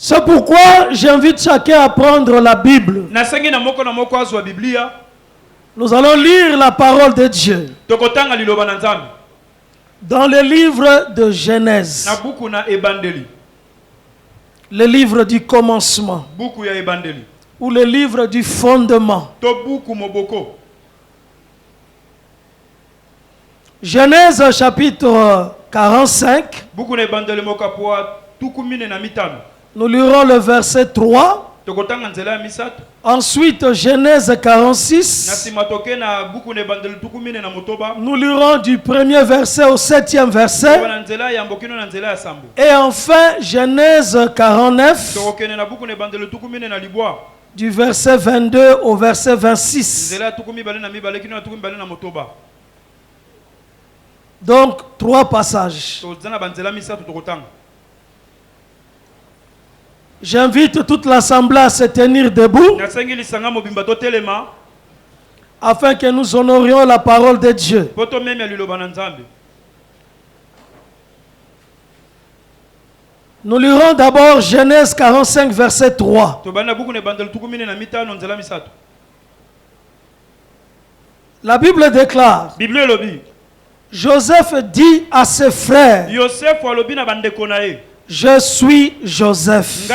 C'est pourquoi j'invite chacun à prendre la Bible. Nous allons lire la parole de Dieu dans le livre de Genèse, le livre du commencement, ou le livre du fondement. Genèse chapitre 45. Nous lirons le verset 3. Ensuite, Genèse 46. Nous lirons du premier verset au 7e verset. Et enfin, Genèse 49. Du verset 22 au verset 26. Donc, 3 passages. J'invite toute l'assemblée à se tenir debout afin que nous honorions la parole de Dieu. Nous lirons d'abord Genèse 45 verset 3. La Bible déclare: Joseph dit à ses frères: je suis Joseph.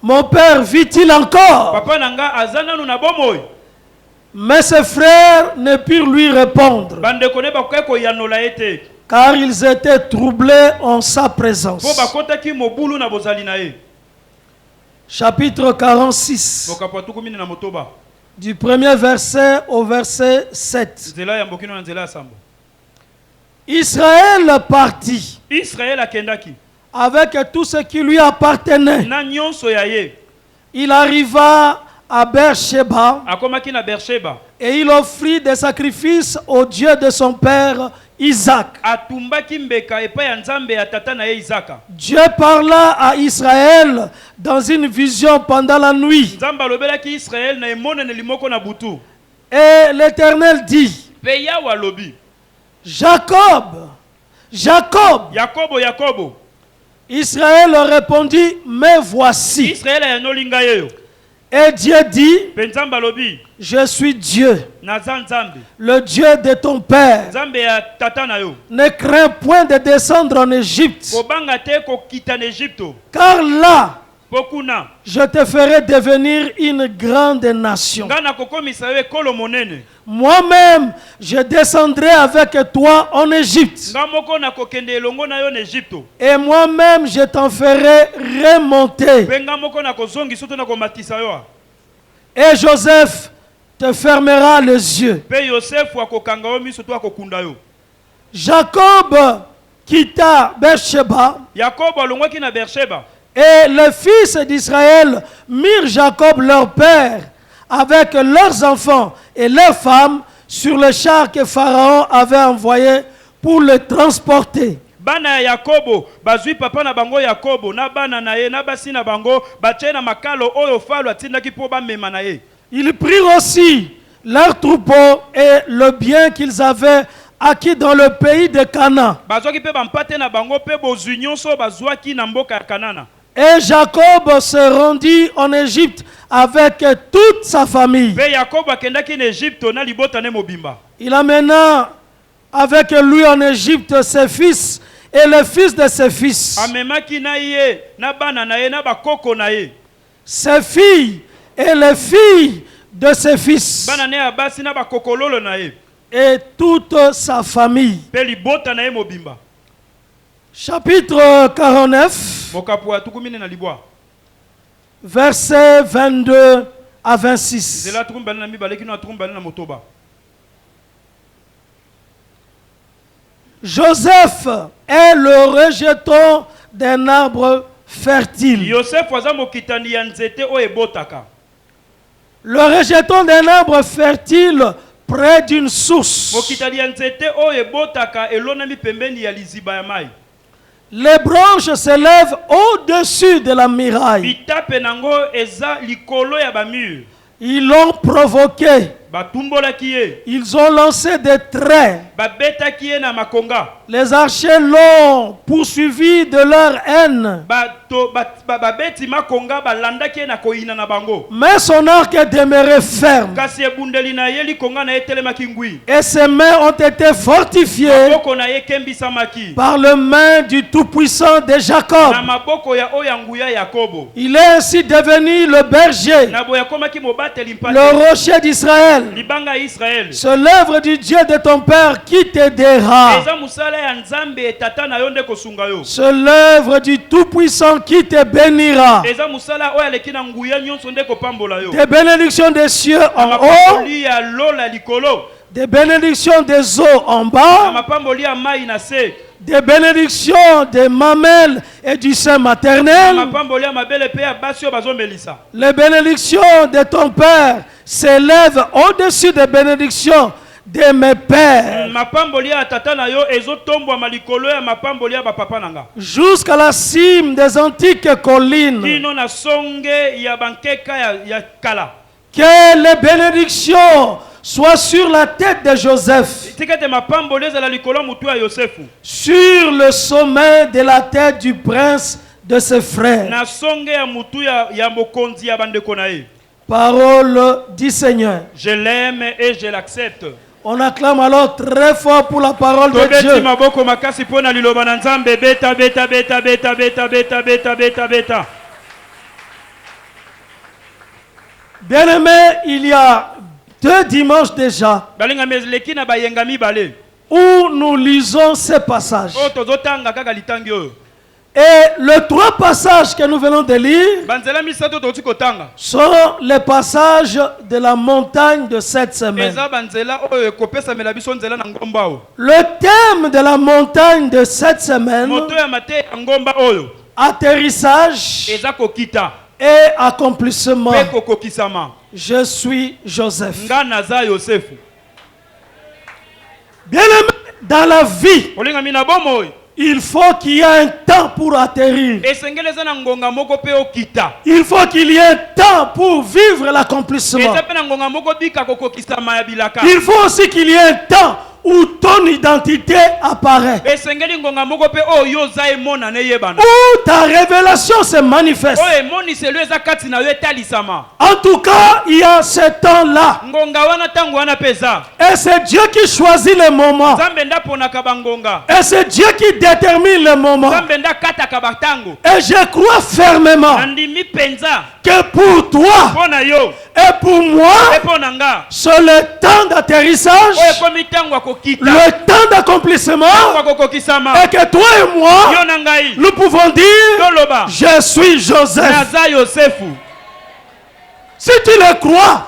Mon père vit-il encore? Mais ses frères ne purent lui répondre, car ils étaient troublés en sa présence. Chapitre 46, du premier verset au verset 7. Israël partit avec tout ce qui lui appartenait. Il arriva à Beersheba et il offrit des sacrifices au Dieu de son père Isaac. Dieu parla à Israël dans une vision pendant la nuit. Et l'Éternel dit: Jacob, Jacob. Israël répondit: me voici. Et Dieu dit: je suis Dieu, le Dieu de ton père. Ne crains point de descendre en Égypte, car là je te ferai devenir une grande nation. Moi-même, je descendrai avec toi en Égypte. Et moi-même, je t'en ferai remonter. Et Joseph te fermera les yeux. Jacob quitta Beersheba. Et les fils d'Israël mirent Jacob leur père avec leurs enfants et leurs femmes sur le char que Pharaon avait envoyé pour le transporter. Ils prirent aussi leurs troupeaux et le bien qu'ils avaient acquis dans le pays de Canaan. Et Jacob se rendit en Égypte avec toute sa famille. Il amena avec lui en Égypte ses fils et les fils de ses fils, ses filles et les filles de ses fils, et toute sa famille. Chapitre 49, versets 22 à 26. Joseph est le rejeton d'un arbre fertile. Le rejeton d'un arbre fertile près d'une source. Les branches s'élèvent au-dessus de la muraille. Ils l'ont provoqué Ils ont lancé des traits. Les archers l'ont poursuivi de leur haine. Mais son arc est demeuré ferme. Et ses mains ont été fortifiées par le main du Tout-Puissant de Jacob. Il est ainsi devenu le berger, le rocher d'Israël. C'est l'œuvre du Dieu de ton Père qui t'aidera. C'est l'œuvre du Tout-Puissant qui te bénira. Des bénédictions des cieux en haut, des bénédictions des eaux en bas, des bénédictions des mamelles et du sein maternel. Les bénédictions de ton Père s'élèvent au-dessus des bénédictions de mes pères, jusqu'à la cime des antiques collines. Que les bénédictions soient sur la tête de Joseph, sur le sommet de la tête du prince de ses frères. Parole du Seigneur. Je l'aime et je l'accepte. On acclame alors très fort pour la parole de Dieu. Bien-aimé, il y a 2 dimanches déjà où nous lisons ces passages. Et les 3 passages que nous venons de lire sont les passages de la montagne de cette semaine. Le thème de la montagne de cette semaine, atterrissage et accomplissement. Je suis Joseph. Bien-aimé, dans la vie, il faut qu'il y ait un temps pour atterrir. Il faut qu'il y ait un temps pour vivre l'accomplissement. Il faut aussi qu'il y ait un temps où ton identité apparaît, où ta révélation se manifeste. En tout cas, il y a ce temps-là. Et c'est Dieu qui choisit le moment. Et c'est Dieu qui détermine le moment. Et je crois fermement que pour toi et pour moi, c'est le temps d'atterrissage, le temps d'accomplissement, et que toi et moi, nous pouvons dire, je suis Joseph. Si tu le crois,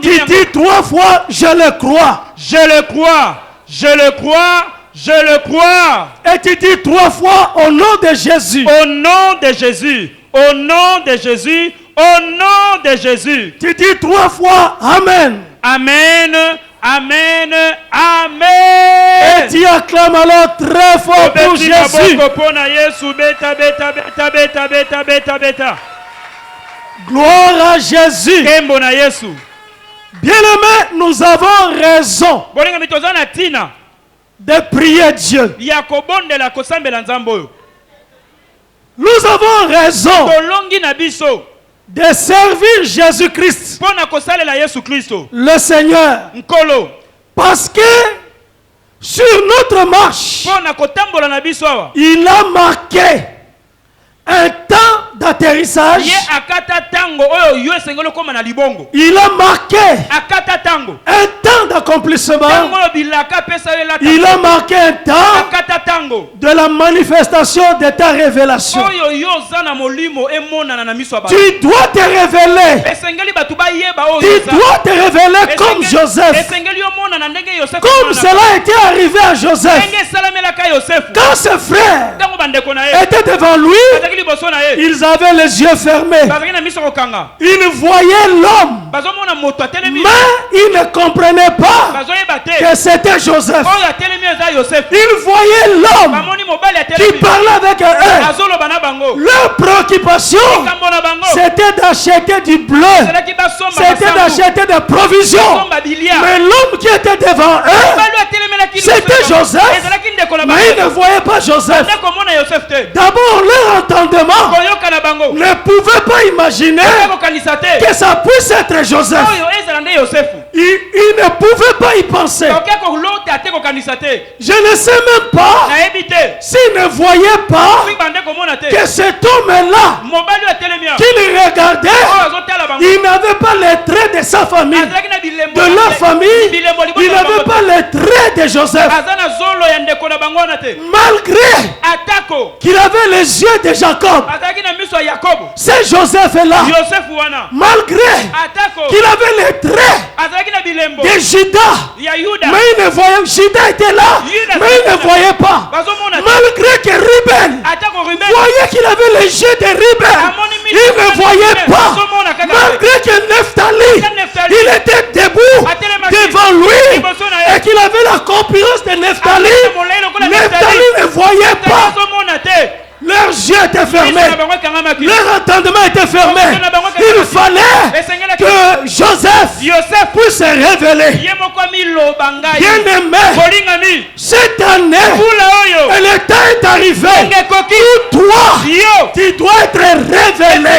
tu dis 3 fois, je le crois. Je le crois, je le crois, je le crois. Et tu dis 3 fois, au nom de Jésus. Au nom de Jésus, au nom de Jésus, au nom de Jésus. Tu dis 3 fois, Amen. Amen, Amen, Amen. Et tu acclames alors très fort pour Jésus. Gloire à Jésus. Bien-aimé, nous avons raison de prier Dieu. Nous avons raison de servir Jésus-Christ, le Seigneur. Parce que sur notre marche, il a marqué un temps d'atterrissage. Il a marqué un temps d'accomplissement. Il a marqué un temps de la manifestation de ta révélation. Tu dois te révéler. Tu dois te révéler comme Joseph. Comme cela était arrivé à Joseph. Quand ses frères étaient devant lui, ils avaient les yeux fermés. Ils voyaient l'homme, mais ils ne comprenaient pas que c'était Joseph. Ils voyaient l'homme, homme qui parlait avec eux. Leur préoccupation, c'était d'acheter du bleu, c'était d'acheter des provisions. Mais l'homme qui était devant eux, c'était Joseph. Mais ils ne voyaient pas Joseph. D'abord, leur entendement ne pouvait pas imaginer que ça puisse être Joseph. Ils ne pouvaient pas y penser. Je ne sais même pas s'ils ne voyaient pas que cet homme-là, qu'il regardait, il n'avait pas les traits de sa famille, de leur famille, il n'avait pas les traits de Joseph. Malgré qu'il avait les yeux de Jacob, c'est Joseph-là. Malgré qu'il avait les traits de Judas, mais il ne voyait pas. Judas était là, mais il ne voyait pas. Malgré que Ruben voyait qu'il avait les yeux de Ruben, il ne voyait pas. Malgré que Nephtali, il était debout devant lui et qu'il avait la compétence de Nephtali, Nephtali ne voyait pas. Leurs yeux étaient fermés, leur entendement était fermé. Il fallait que Joseph puisse se révéler. Bien-aimé, cette année, et le temps est arrivé où toi, tu dois être révélé.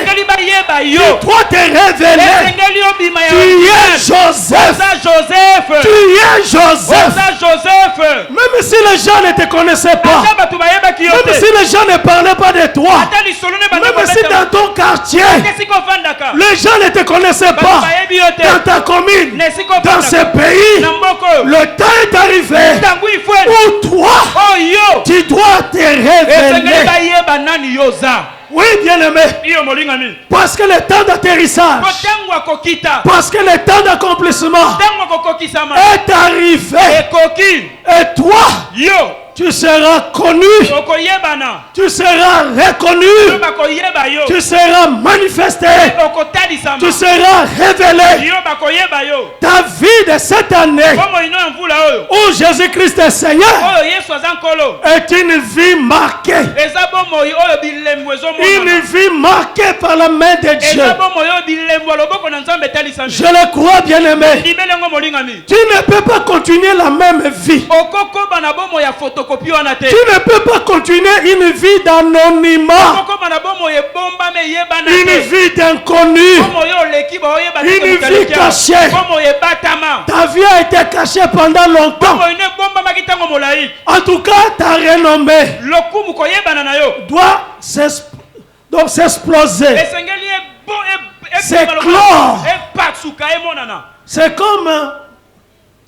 Tu dois te révéler. Tu es Joseph. Tu es Joseph. Même si les gens ne te connaissaient pas, même si les gens ne parlaient pas de toi, même si dans ton quartier, les gens ne te connaissaient pas, dans ta commune, dans ce pays, le temps est arrivé où toi, tu dois te révéler. Oui, bien-aimé. Parce que le temps d'atterrissage, parce que le temps d'accomplissement est arrivé. Et toi, tu seras connu, tu seras reconnu, tu seras manifesté, tu seras révélé. Ta vie de cette année où Jésus-Christ est Seigneur est une vie marquée. Une vie marquée par la main de Dieu. Je le crois, bien-aimé. Tu ne peux pas continuer la même vie. Tu ne peux pas continuer une vie d'anonymat, une vie d'inconnu, une vie cachée. Ta vie a été cachée pendant longtemps. En tout cas, ta renommée doit s'exploser. C'est clore.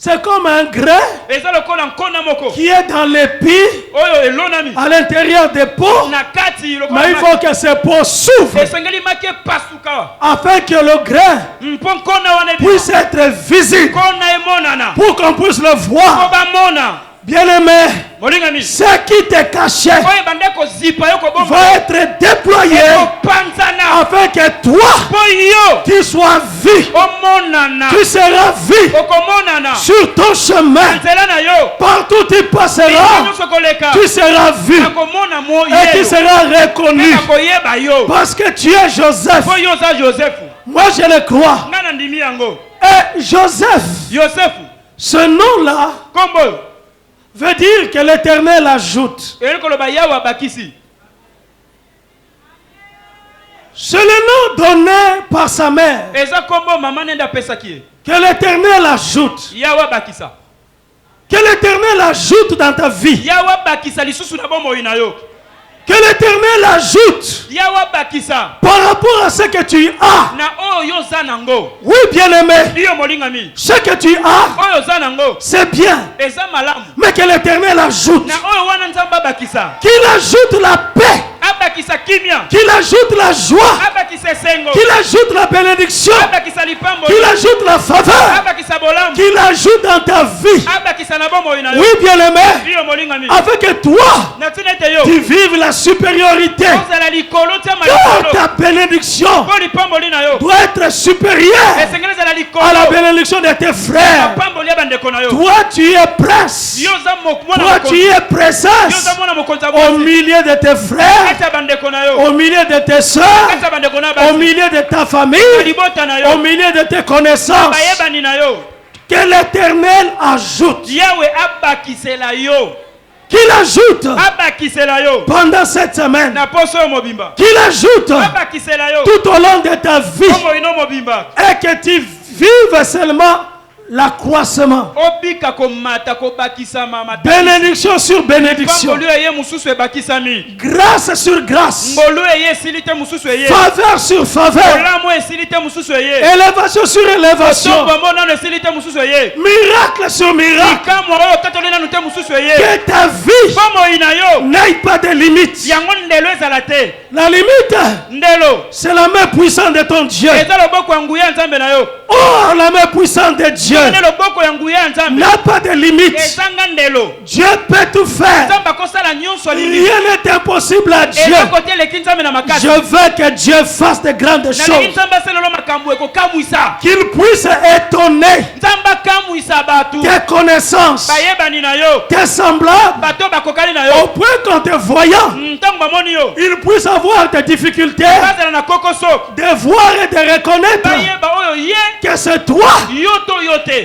C'est comme un grain qui est dans l'épi à l'intérieur des pots, mais il faut que ces pots s'ouvrent afin que le grain puisse être visible pour qu'on puisse le voir. Bien-aimé, ce qui t'est caché va être déployé afin que toi, tu sois vu. Tu seras vu sur ton chemin. Partout où tu passeras, tu seras vu et tu seras reconnu parce que tu es Joseph. Moi, je le crois. Et Joseph, ce nom-là veut dire que l'Éternel ajoute. C'est le nom donné par sa mère. Que l'Éternel ajoute. Que l'Éternel ajoute dans ta vie. Que l'Éternel ajoute par rapport à ce que tu as. Oui, bien-aimé, ce que tu as, c'est bien. Mais que l'Éternel ajoute. Qu'il ajoute la paix. Qu'il ajoute la joie. Qu'il ajoute la bénédiction. Qu'il ajoute la faveur. Qu'il ajoute dans ta vie. Oui, bien-aimé, avec toi, tu vives la supériorité. Car ta bénédiction doit être supérieure à la bénédiction de tes frères. Toi, tu es prince. Toi, tu es princesse au milieu de tes frères, au milieu de tes soeurs, au milieu de ta famille, au milieu de tes connaissances. Que l'Éternel ajoute. Qu'il ajoute pendant cette semaine. Qu'il ajoute tout au long de ta vie. Et que tu vives seulement l'accroissement. Bénédiction sur bénédiction. Grâce sur grâce. Faveur sur faveur. Élévation sur élévation. Miracle sur miracle. Que ta vie n'aille pas de limites. La limite, c'est la main puissante de ton Dieu. Oh, la main puissante de Dieu n'a pas de limite. Dieu peut tout faire. Rien n'est impossible à Dieu. Je veux que Dieu fasse de grandes choses. Qu'il puisse étonner tes connaissances, tes semblables, au point qu'en te voyant, il puisse avoir des difficultés de voir et de reconnaître que c'est toi.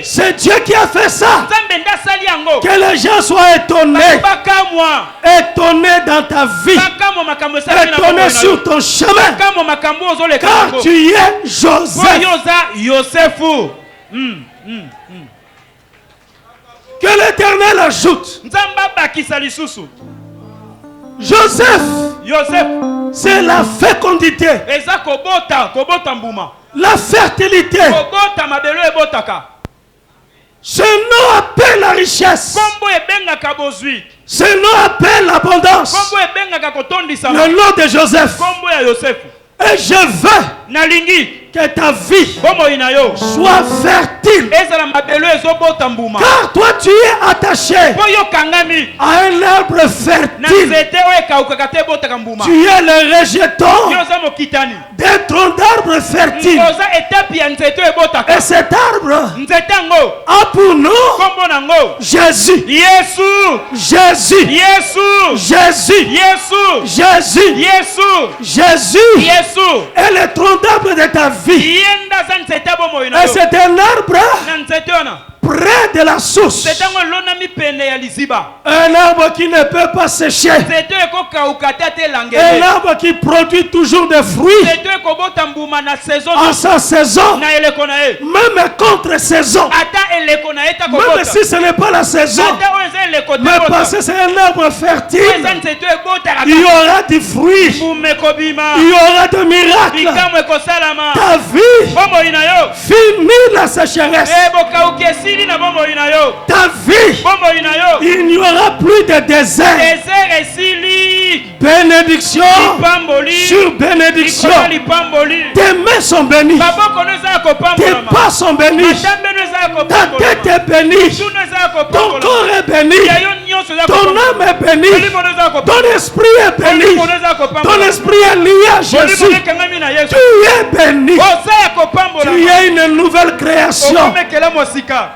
C'est Dieu qui a fait ça. Que les gens soient étonnés. Étonnés dans ta vie. Étonnés sur ton chemin. Car tu es Joseph. Que l'Éternel ajoute. Joseph, c'est la fécondité, la fertilité. Ce nom appelle la richesse. Ce nom appelle l'abondance. Le nom de Joseph. Et je veux que ta vie soit fertile. Car toi tu es attaché à un arbre fertile. Tu es le rejeton d'un tronc d'arbre fertile. Et cet arbre a pour nom Jésus. Jésus. Et le tronc d'arbre de ta vie. Et c'est un arbre près de la source. Un arbre qui ne peut pas sécher. Un arbre qui produit toujours des fruits en sa saison. Même contre saison. Même si ce n'est pas la saison. Mais parce que c'est un arbre fertile. Il y aura des fruits. Il y aura des miracles. Ta vie finit la sécheresse. Ta vie, il n'y aura plus de désert. Bénédiction sur bénédiction. Tes mains sont bénies. Tes pas sont bénis. Ta tête est bénie. Ton corps est béni. Ton âme est bénie. Ton esprit est béni. Ton esprit est lié à Jésus. Tu es béni. Tu es une nouvelle création.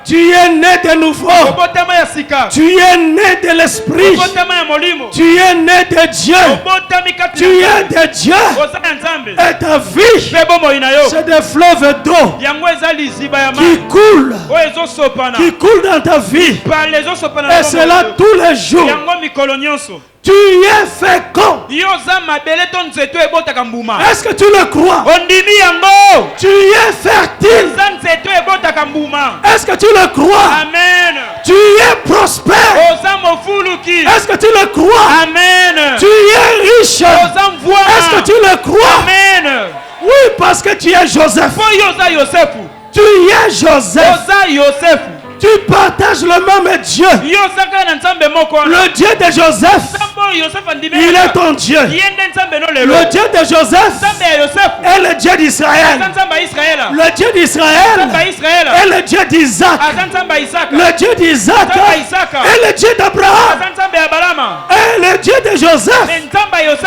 Tu es né de nouveau. Tu es né de l'esprit. Tu es né de Dieu. Tu es de Dieu. Et ta vie, c'est des fleuves d'eau qui coulent. Qui coulent dans ta vie. Et c'est là tous les jours. Tu es fécond. Est-ce que tu le crois? Tu es fertile. Est-ce que tu le crois? Amen. Tu es prospère. Est-ce que tu le crois? Amen. Tu es riche. Est-ce que tu le crois? Amen. Oui, parce que tu es Joseph. Tu es Joseph. Tu partages le même Dieu. Le Dieu de Joseph, il est ton Dieu. Le Dieu de Joseph est le Dieu d'Israël. Le Dieu d'Israël est le Dieu d'Isaac. Le Dieu d'Isaac est le Dieu d'Abraham. Et le Dieu de Joseph,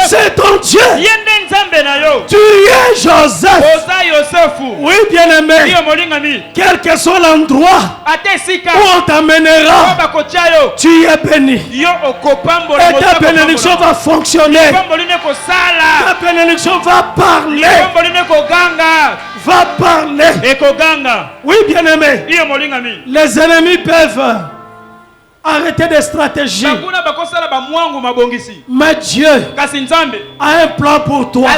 c'est ton Dieu. Tu es Joseph. Oui, bien-aimé. Quel que soit l'endroit où on t'amènera, tu es béni. Et ta bénédiction va fonctionner. Ta bénédiction va parler. Va parler. Oui, bien-aimé. Les ennemis peuvent arrêter des stratégies. Mais Dieu a un plan pour toi.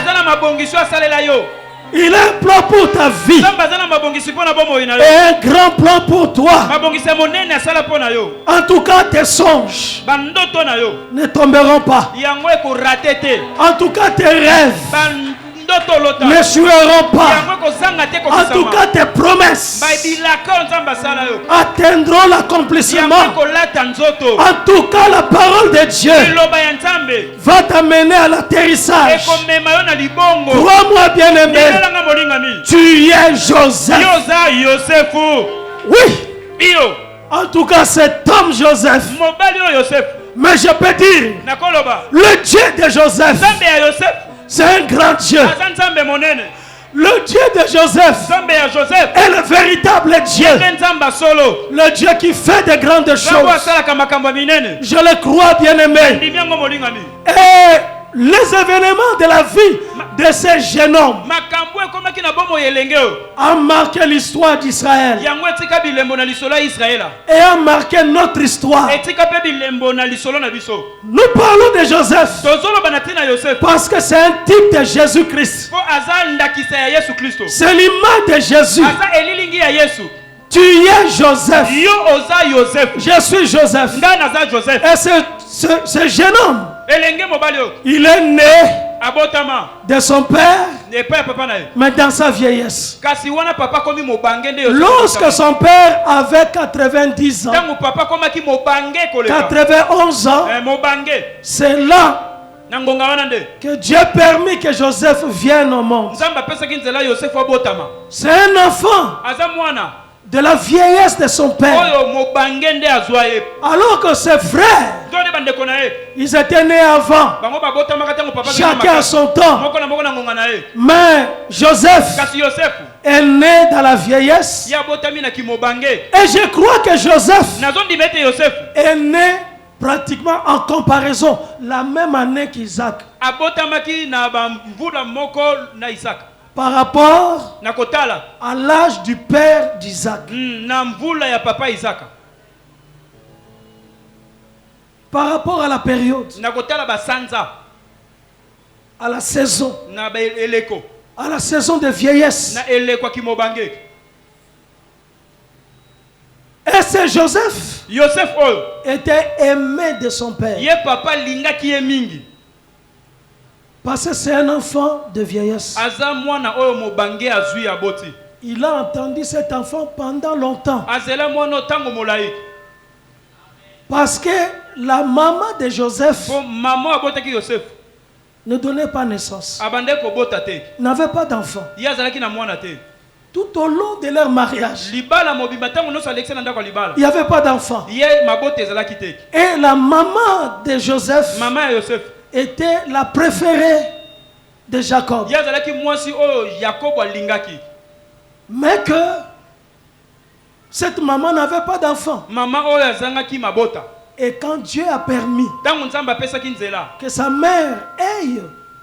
Il a un plan pour ta vie. Et un grand plan pour toi. En tout cas, tes songes ne tomberont pas. En tout cas, tes rêves ne joueront pas. En tout cas, tes promesses atteindront l'accomplissement. En tout cas, la parole de Dieu va t'amener à l'atterrissage. Crois-moi, bien-aimé, tu es Joseph. Oui. En tout cas, cet homme Joseph. Mais je peux dire, le Dieu de Joseph, c'est un grand Dieu. Le Dieu de Joseph est le véritable Dieu. Le Dieu qui fait de grandes choses. Je le crois, bien-aimé. Et les événements de la vie de ces jeunes hommes a marqué l'histoire d'Israël et a marqué notre histoire. Nous parlons de Joseph parce que c'est un type de Jésus-Christ. C'est l'image de Jésus. Tu es Joseph. Je suis Joseph. Et ce jeune homme, il est né de son père, mais dans sa vieillesse. Lorsque son père avait 90 ans, 91 ans, c'est là que Dieu a permis que Joseph vienne au monde. C'est un enfant de la vieillesse de son père. Alors que ses frères, ils étaient nés avant. Chacun à son temps. Mais Joseph est né dans la vieillesse. Et je crois que Joseph est né pratiquement en comparaison la même année qu'Isaac. Par rapport à l'âge du père d'Isaac. Par rapport à la période, à la saison, à la saison de vieillesse. Et c'est Joseph était aimé de son père. Parce que c'est un enfant de vieillesse. Il a entendu cet enfant pendant longtemps. Parce que la maman de Joseph ne donnait pas naissance. N'avait pas d'enfant. Tout au long de leur mariage, il n'y avait pas d'enfant. Et la maman de Joseph était la préférée de Jacob. Mais que cette maman n'avait pas d'enfant. Et quand Dieu a permis que sa mère ait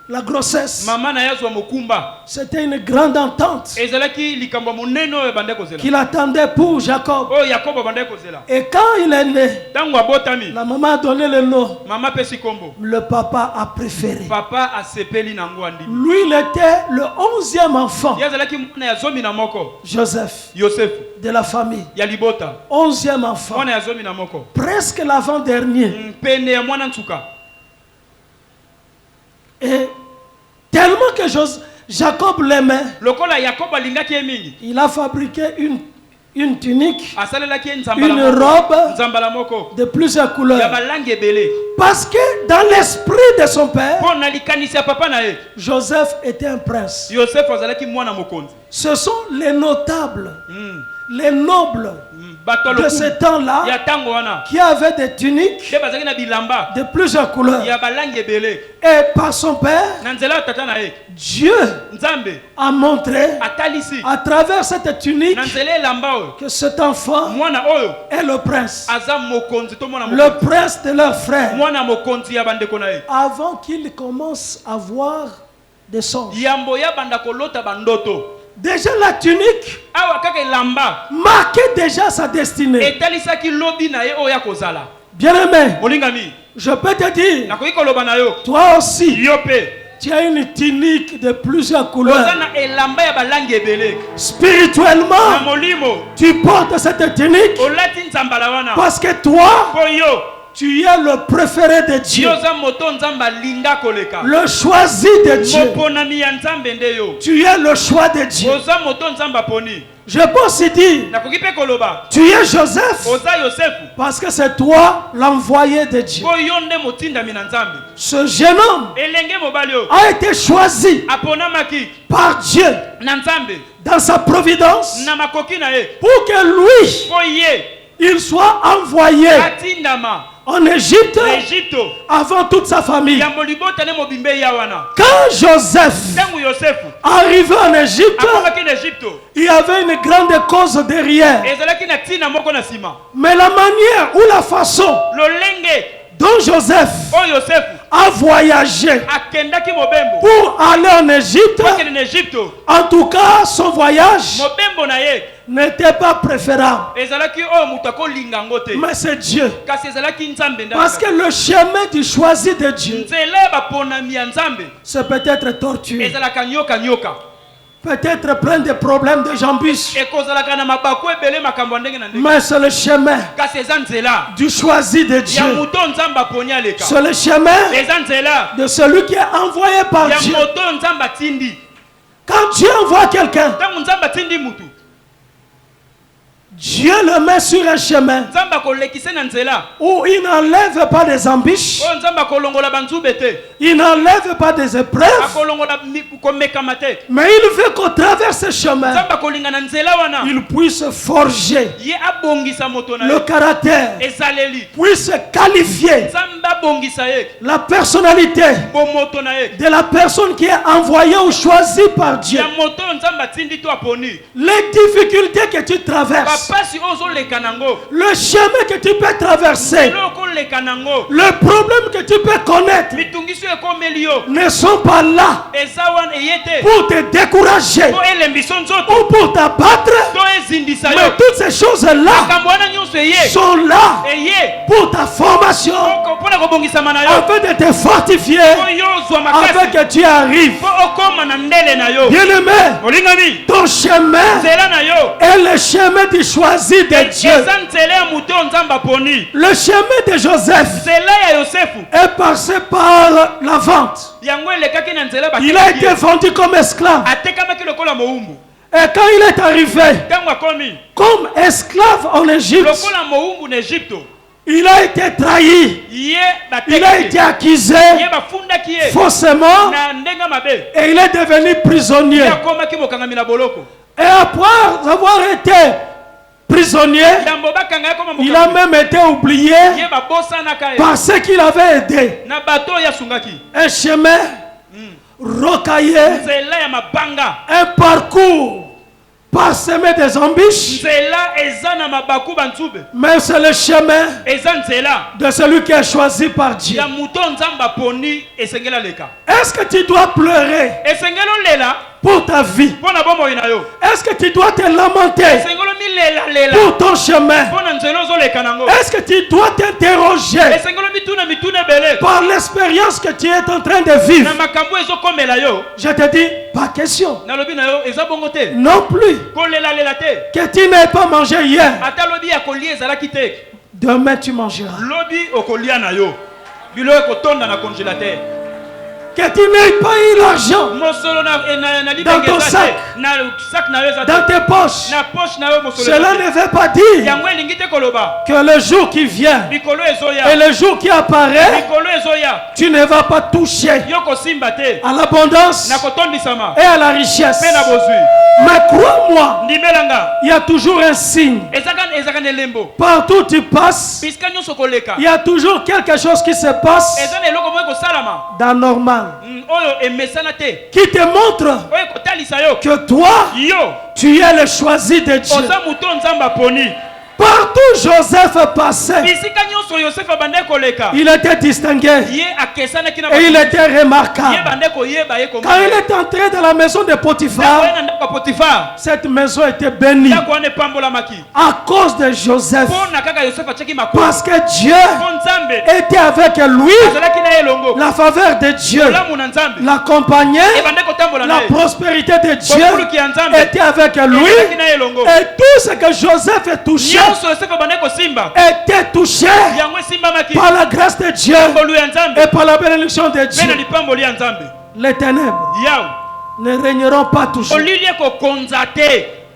la grossesse, c'était une grande entente qu'il attendait pour Jacob. Et quand il est né, la maman a donné le nom. Le papa a préféré. Lui, il était le 11e enfant. Joseph, de la famille. 11e enfant. Presque l'avant-dernier. Et tellement que Jacob l'aimait, il a fabriqué une tunique, une robe de plusieurs couleurs. Parce que dans l'esprit de son père, Joseph était un prince. Ce sont les notables, les nobles de ce temps-là qui avait des tuniques de plusieurs couleurs. Et par son père, Dieu a montré à travers cette tunique que cet enfant est le prince de leur frère, avant qu'il commence à voir des songes. Déjà la tunique marquait déjà sa destinée. Bien-aimé, je peux te dire, toi aussi, tu as une tunique de plusieurs couleurs. Spirituellement, tu portes cette tunique parce que toi, tu es le préféré de Dieu, le choisi de Dieu. Tu es le choix de Dieu. Je peux aussi dire, tu es Joseph parce que c'est toi l'envoyé de Dieu. Ce jeune homme a été choisi par Dieu dans sa providence pour que lui, il soit envoyé en Égypte avant toute sa famille. Quand Joseph arrivait en Égypte, il y avait une grande cause derrière. Mais la manière ou la façon dont Joseph a voyagé pour aller en Égypte, en tout cas son voyage n'était pas préférable. Mais c'est Dieu. Parce que le chemin du choisi de Dieu, c'est peut-être tortueux, peut-être plein de problèmes de j'embûche. Mais c'est le chemin du choisi de Dieu. C'est le chemin de celui qui est envoyé par Dieu. Quand Dieu envoie quelqu'un, Dieu le met sur un chemin où il n'enlève pas des embûches, il n'enlève pas des épreuves, mais il veut qu'au travers ce chemin, il puisse forger le caractère, puisse qualifier la personnalité de la personne qui est envoyée ou choisie par Dieu. Les difficultés que tu traverses, le chemin que tu peux traverser, le problème que tu peux connaître, ne sont pas là pour te décourager ou pour t'abattre. Mais toutes ces choses-là sont là pour ta formation, afin de te fortifier, afin que tu arrives. Bien-aimé, ton chemin est le chemin du choisi de Dieu. Le chemin de Joseph est passé par la vente. Il a été vendu comme esclave. Et quand il est arrivé comme esclave en Égypte, il a été trahi, il a été accusé faussement et il est devenu prisonnier. Et après avoir été prisonnier, il a même été oublié par ceux qu'il avait aidé. Un chemin rocaillé, un parcours parsemé des embûches, mais c'est le chemin de celui qui est choisi par Dieu. Est-ce que tu dois pleurer pour ta vie? Est-ce que tu dois te lamenter pour ton chemin? Est-ce que tu dois t'interroger par l'expérience que tu es en train de vivre? Je te dis, pas question. Non plus que tu n'aies pas mangé hier, demain tu mangeras. Que tu n'aies pas eu l'argent dans ton sac, dans tes poches, cela ne veut pas dire que le jour qui vient et le jour qui apparaît, tu ne vas pas toucher à l'abondance et à la richesse. Mais crois-moi, il y a toujours un signe. Partout où tu passes, il y a toujours quelque chose qui se passe d'anormal, qui te montre que toi, tu es le choisi de Dieu. Partout Joseph passait, il était distingué et il était remarquable. Quand il est entré dans la maison de Potiphar, cette maison était bénie à cause de Joseph, parce que Dieu était avec lui. La faveur de Dieu l'accompagnait, la prospérité de Dieu était avec lui, et tout ce que Joseph touchait était touché par la grâce de Dieu et par la bénédiction de Dieu. Les ténèbres ne régneront pas toujours.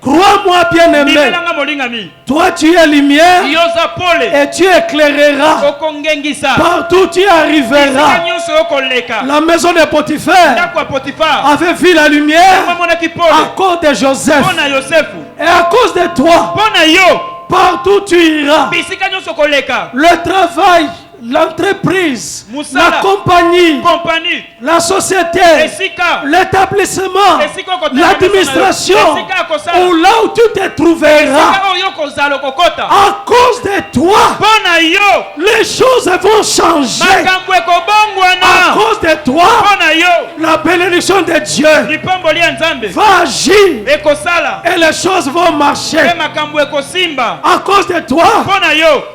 Crois-moi, bien-aimé, toi tu es lumière et tu éclaireras partout tu arriveras. La maison de Potiphar avait vu la lumière à cause de Joseph, et à cause de toi, partout tu iras. Le travail, l'entreprise, la compagnie, la société, l'établissement, l'administration, ou là où tu te trouveras, à cause de toi, les choses vont changer. À cause de toi, la bénédiction de Dieu va agir et les choses vont marcher. À cause de toi,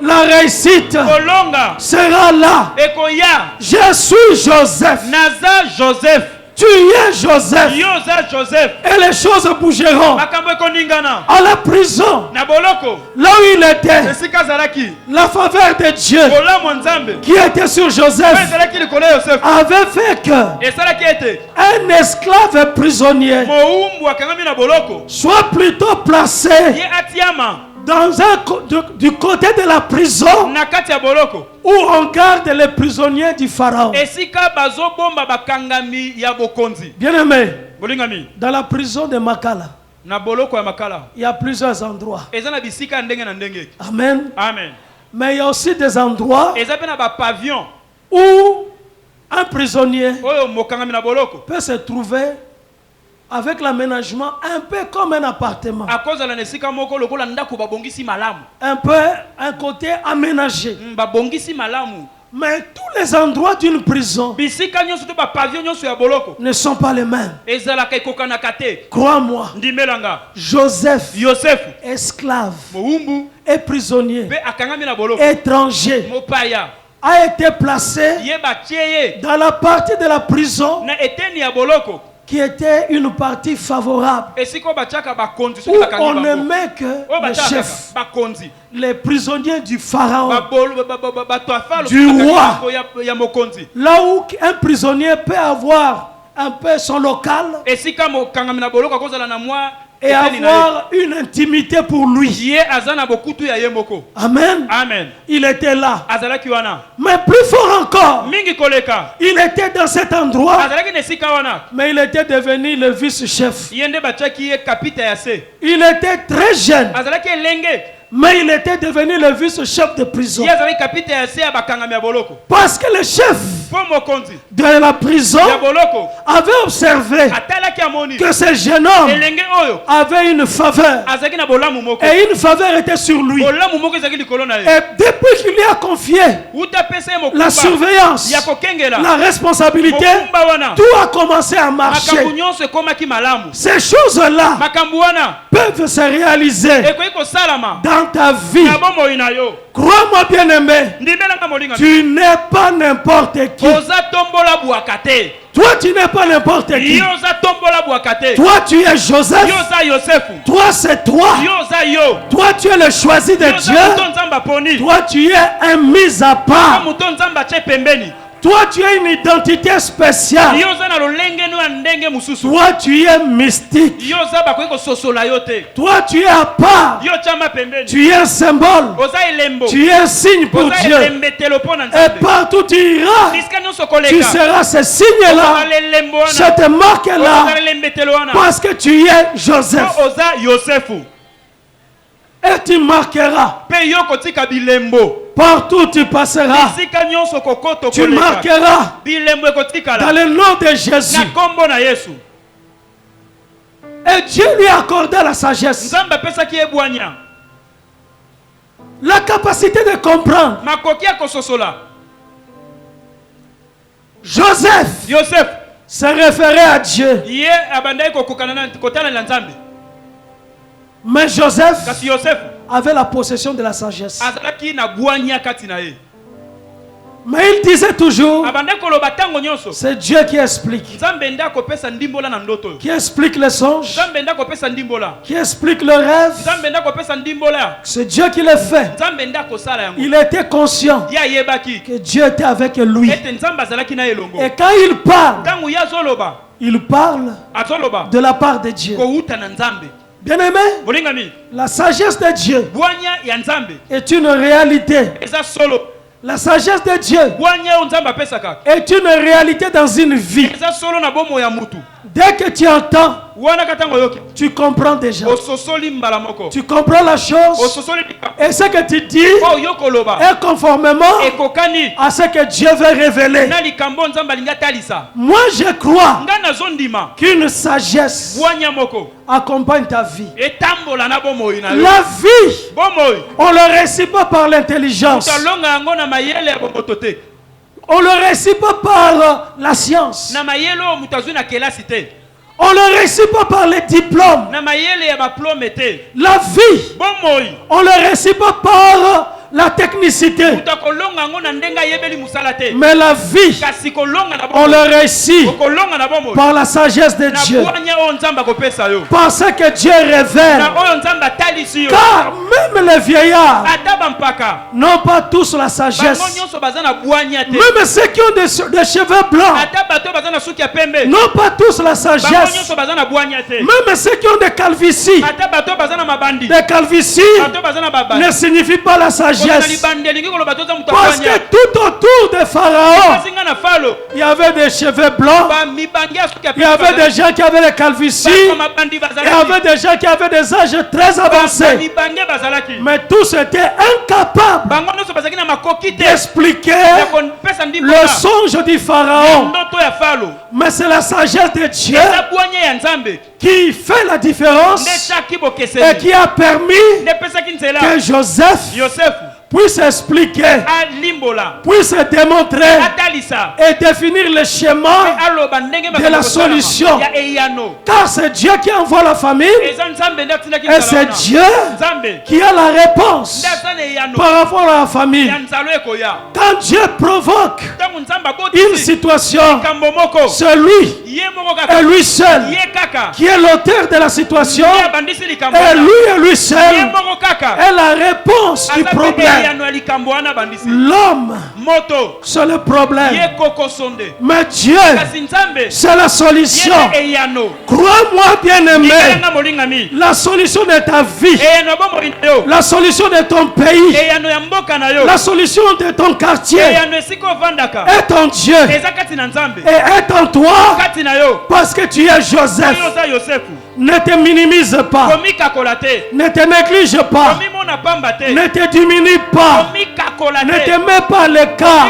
la réussite sera là. Je suis Joseph. Tu es Joseph. Et les choses bougeront. À la prison, là où il était, la faveur de Dieu qui était sur Joseph avait fait que un esclave prisonnier soit plutôt placé du côté de la prison où on garde les prisonniers du pharaon. Bien-aimé, dans la prison de Makala, il y a plusieurs endroits. Amen. Mais il y a aussi des endroits où un prisonnier peut se trouver avec l'aménagement un peu comme un appartement. Un peu un côté aménagé. Mais tous les endroits d'une prison ne sont pas les mêmes. Crois-moi, Joseph, esclave et prisonnier, étranger, a été placé dans la partie de la prison qui était une partie favorable, où on ne met que les chefs, les prisonniers du pharaon, du roi. Là où un prisonnier peut avoir un peu son local et avoir une intimité pour lui. Amen. Il était là. Mais plus fort encore, il était dans cet endroit, mais il était devenu le vice-chef. Il était très jeune, mais il était devenu le vice-chef de prison. Parce que le chef de la prison avait observé que ce jeune homme avait une faveur, et une faveur était sur lui. Et depuis qu'il lui a confié la surveillance, la responsabilité, tout a commencé à marcher. Ces choses-là peuvent se réaliser dans ta vie. Crois-moi, bien-aimé, tu n'es pas n'importe qui. Toi, tu n'es pas n'importe qui. Toi, tu es Joseph. Toi, c'est toi. Toi, tu es le choisi de Dieu. Toi, tu es un mis à part. Toi, tu as une identité spéciale. Toi, tu es mystique. Toi, tu es à part. Tu es un symbole. Tu es un signe pour Dieu. Et partout tu iras, tu seras ce signe-là, cette marque-là, parce que tu es Joseph. Et tu marqueras. Partout tu passeras, tu marqueras dans le nom de Jésus. Et Dieu lui a accordé la sagesse, la capacité de comprendre. Joseph se référait à Dieu. Mais Joseph avait la possession de la sagesse. Mais il disait toujours, c'est Dieu qui explique. Qui explique les songes, qui explique le rêve. C'est Dieu qui le fait. Il était conscient que Dieu était avec lui. Et quand il parle de la part de Dieu. Bien-aimé, la sagesse de Dieu est une réalité. La sagesse de Dieu est une réalité dans une vie. Dès que tu entends, tu comprends déjà. Tu comprends la chose. Et ce que tu dis est conformément à ce que Dieu veut révéler. Moi, je crois qu'une sagesse accompagne ta vie. La vie, on ne le réussit pas par l'intelligence. On ne le réussit pas par la science. On ne le réussit pas par les diplômes. La vie, on ne le réussit pas par la technicité. Mais la vie, on le réussit par la sagesse de Dieu. Parce que Dieu révèle. Car même les vieillards n'ont pas tous la sagesse. Même ceux qui ont des cheveux blancs n'ont pas tous la sagesse. Même ceux qui ont des calvities ne signifient pas la sagesse. Parce que tout autour de Pharaon, il y avait des cheveux blancs, il y avait des gens qui avaient des calvities, il y avait des gens qui avaient des âges très avancés. Mais tous étaient incapables d'expliquer le songe du Pharaon. Mais c'est la sagesse de Dieu qui fait la différence et qui a permis que Joseph puisse expliquer, puisse démontrer et définir le schéma de la solution. Car c'est Dieu qui envoie la famine et c'est Dieu qui a la réponse par rapport à la famine. Quand Dieu provoque une situation, c'est lui et lui seul qui est l'auteur de la situation, et lui seul est la réponse du problème. L'homme, c'est le problème. Mais Dieu, c'est la solution. Crois-moi, bien-aimé, la solution de ta vie, la solution de ton pays, la solution de ton quartier est en Dieu et est en toi parce que tu es Joseph. Ne te minimise pas, ne te néglige pas, ne te diminue pas, ne te mets pas à l'écart.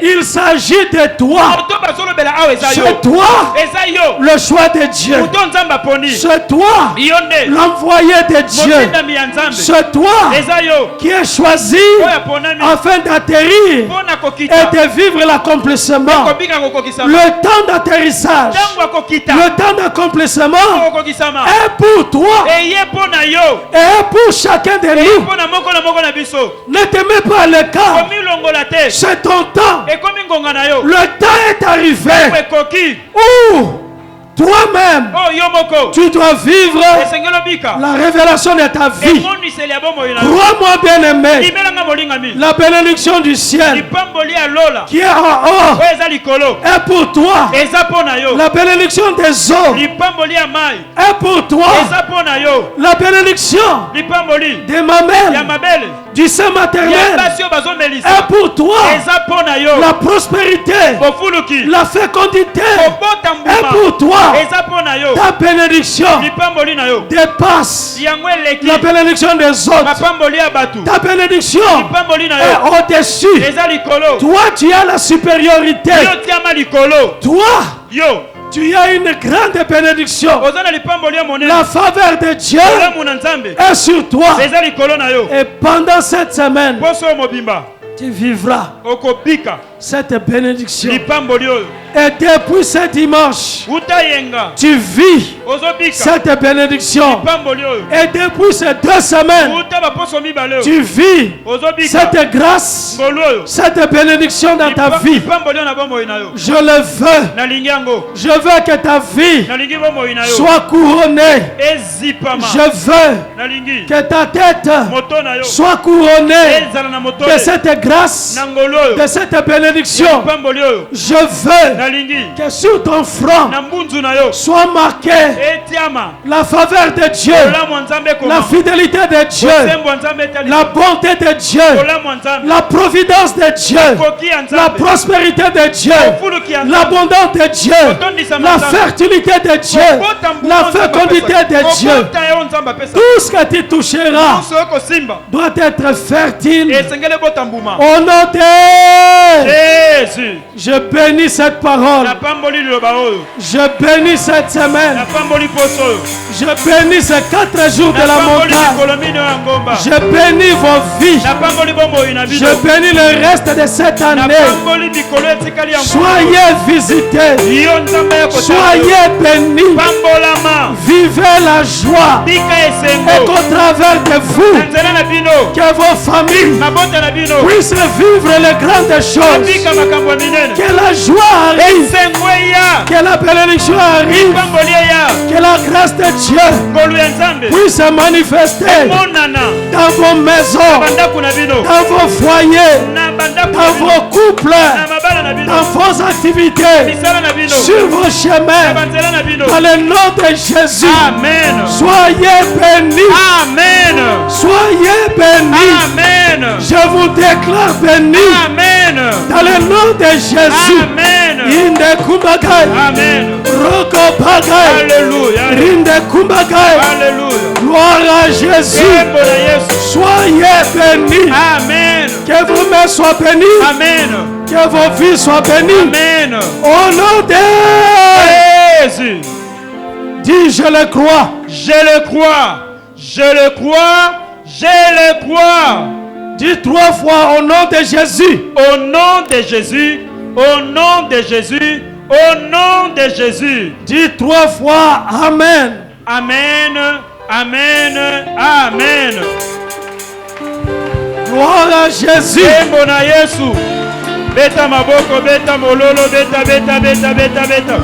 Il s'agit de toi. C'est toi le choix de Dieu. C'est toi l'envoyé de Dieu. C'est toi qui es choisi afin d'atterrir et de vivre l'accomplissement. Le temps d'atterrissage, le temps d'accomplissement est pour toi et pour chacun de nous. Ne te mets pas à l'écart. C'est ton temps. Le temps est arrivé où Toi-même, tu dois vivre la révélation de ta vie. Crois-moi, bien-aimé, la bénédiction du ciel qui est en haut est pour toi. La bénédiction des eaux est pour toi. La bénédiction des mamelles du sein maternel est pour toi. La prospérité, la fécondité est pour toi. Ta bénédiction dépasse la bénédiction des autres. Ta bénédiction est au-dessus. Toi, tu as la supériorité. Toi, tu as une grande bénédiction. La faveur de Dieu est sur toi. Et pendant cette semaine, tu vivras cette bénédiction. Et depuis ce dimanche, tu vis cette bénédiction. Et depuis ces 2 semaines, tu vis cette grâce, cette bénédiction dans ta vie. Je le veux. Je veux que ta vie soit couronnée. Je veux que ta tête soit couronnée de cette grâce, de cette bénédiction. Je veux que sur ton front soit marqué la faveur de Dieu, la fidélité de Dieu, la bonté de Dieu, la providence de Dieu, la prospérité de Dieu, l'abondance de Dieu, la fertilité de Dieu, la fécondité de Dieu. Tout ce que tu toucheras doit être fertile. Au nom de Jésus, je bénis cette parole. Je bénis cette semaine. Je bénis ces 4 jours de la montagne. Je bénis vos vies. Je bénis le reste de cette année. Soyez visités. Soyez bénis. Vivez la joie. Et qu'au travers de vous, que vos familles puissent vivre les grandes choses. Que la joie arrive. Que la bénédiction arrive. Que la grâce de Dieu puisse se manifester dans vos maisons, dans vos foyers, dans vos couples, dans vos activités, sur vos chemins. Dans le nom de Jésus. Amen. Soyez bénis. Amen. Soyez bénis. Amen. Je vous déclare bénis. Amen. Dans le nom de Jésus. Amen. Inde kumbakai. Amen. Roko bagai. Alléluia. Rinde kumbakai. Alléluia. Gloire à Jésus. Soyez bénis. Amen. Que vos mains soient bénies. Amen. Que vos vies soient bénies. Amen. Au nom de Jésus. Dis, je le crois. Je le crois. Je le crois. Je le crois. Dis 3 fois au nom de Jésus. Au nom de Jésus. Au nom de Jésus. Au nom de Jésus. Dis 3 fois Amen. Amen. Amen. Amen. Gloire à Jésus. Beta maboko, beta mololo, beta, beta, beta, beta, beta.